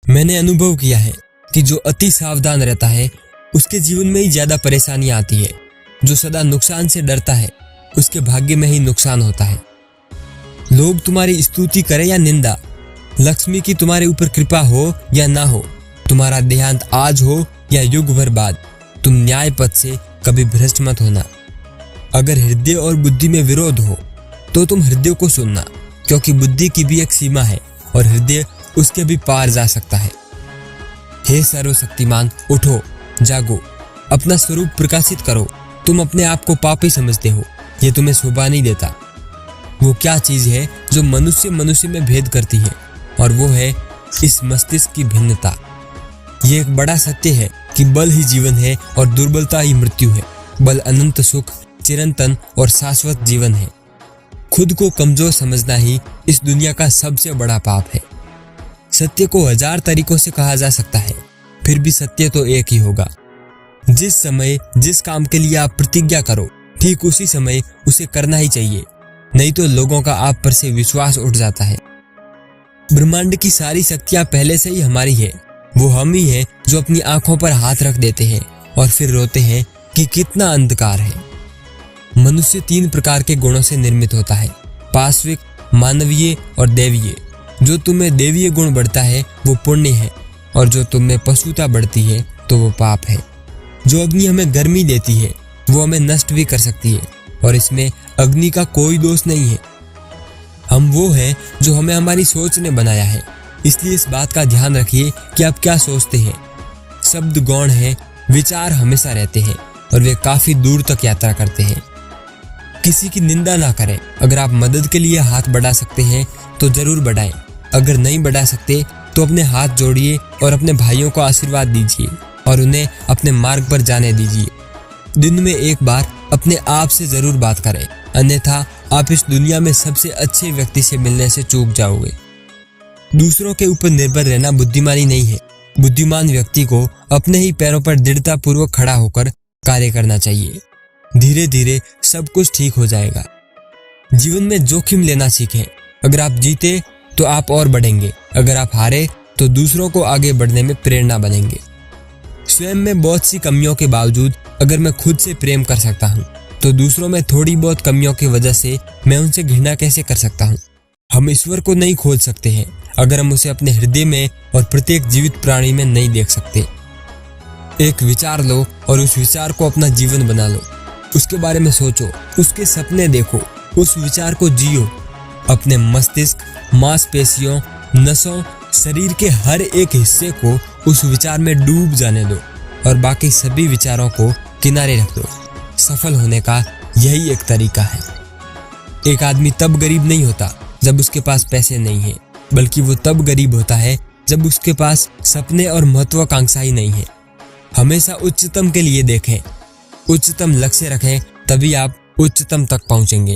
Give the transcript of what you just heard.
मैंने अनुभव किया है कि जो अति सावधान रहता है उसके जीवन में ही ज्यादा परेशानियां आती है। जो सदा नुकसान से डरता है उसके भाग्य में ही नुकसान होता है। लोग तुम्हारी स्तुति करें या निंदा, लक्ष्मी की तुम्हारे ऊपर कृपा हो या ना हो, तुम्हारा देहांत आज हो या युग भर बाद, तुम न्याय पथ से कभी भ्रष्ट मत होना। अगर हृदय और बुद्धि में विरोध हो तो तुम हृदय को सुनना, क्योंकि बुद्धि की भी एक सीमा है और हृदय उसके भी पार जा सकता है। हे सर्वशक्तिमान, उठो, जागो, अपना स्वरूप प्रकाशित करो। तुम अपने आप को पापी समझते हो, ये तुम्हें शोभा नहीं देता। वो क्या चीज है जो मनुष्य मनुष्य में भेद करती है, और वो है इस मस्तिष्क की भिन्नता। ये एक बड़ा सत्य है कि बल ही जीवन है और दुर्बलता ही मृत्यु है। बल अनंत सुख, चिरंतन और शाश्वत जीवन है। खुद को कमजोर समझना ही इस दुनिया का सबसे बड़ा पाप है। सत्य को 1000 तरीकों से कहा जा सकता है, फिर भी सत्य तो एक ही होगा। जिस समय जिस काम के लिए आप प्रतिज्ञा करो, ठीक उसी समय उसे करना ही चाहिए, नहीं तो लोगों का आप पर से विश्वास उठ जाता है। ब्रह्मांड की सारी शक्तियां पहले से ही हमारी है। वो हम ही हैं जो अपनी आंखों पर हाथ रख देते हैं और फिर रोते हैं कि कितना अंधकार है। मनुष्य 3 प्रकार के गुणों से निर्मित होता है, पाश्विक, मानवीय और दैवीय। जो तुम्हें दैवीय गुण बढ़ता है वो पुण्य है, और जो तुम्हें पशुता बढ़ती है तो वो पाप है। जो अग्नि हमें गर्मी देती है वो हमें नष्ट भी कर सकती है, और इसमें अग्नि का कोई दोष नहीं है। हम वो हैं जो हमें हमारी सोच ने बनाया है, इसलिए इस बात का ध्यान रखिए कि आप क्या सोचते हैं। शब्द गौण हैं, विचार हमेशा रहते हैं और वे काफी दूर तक यात्रा करते हैं। किसी की निंदा ना करें। अगर आप मदद के लिए हाथ बढ़ा सकते हैं तो जरूर बढ़ाएं। अगर नहीं बढ़ा सकते तो अपने हाथ जोड़िए और अपने भाइयों को आशीर्वाद दीजिए और उन्हें अपने मार्ग पर जाने दीजिए। दिन में एक बार अपने आप से जरूर बात करें, अन्यथा आप इस दुनिया में सबसे अच्छे व्यक्ति से मिलने से चूक जाओगे। दूसरों के ऊपर निर्भर रहना बुद्धिमानी नहीं है। बुद्धिमान व्यक्ति को अपने ही पैरों पर दृढ़ता पूर्वक खड़ा होकर कार्य करना चाहिए। धीरे धीरे सब कुछ ठीक हो जाएगा। जीवन में जोखिम लेना सीखें। अगर आप जीते तो आप और बढ़ेंगे, अगर आप हारे तो दूसरों को आगे बढ़ने में प्रेरणा बनेंगे। स्वयं में बहुत सी कमियों के बावजूद अगर मैं खुद से प्रेम कर सकता हूँ तो दूसरों में थोड़ी बहुत कमियों की वजह से मैं उनसे घृणा कैसे कर सकता हूँ। हम ईश्वर को नहीं खोज सकते हैं अगर हम उसे अपने हृदय में और प्रत्येक जीवित प्राणी में नहीं देख सकते। एक विचार लो और उस विचार को अपना जीवन बना लो। उसके बारे में सोचो, उसके सपने देखो, उस विचार को जियो। अपने मस्तिष्क, मांसपेशियों, नसों, शरीर के हर एक हिस्से को उस विचार में डूब जाने दो और बाकी सभी विचारों को किनारे रख दो। सफल होने का यही एक तरीका है। एक आदमी तब गरीब नहीं होता जब उसके पास पैसे नहीं है, बल्कि वो तब गरीब होता है जब उसके पास सपने और महत्वाकांक्षा ही नहीं है। हमेशा उच्चतम के लिए देखें, उच्चतम लक्ष्य रखें, तभी आप उच्चतम तक पहुंचेंगे।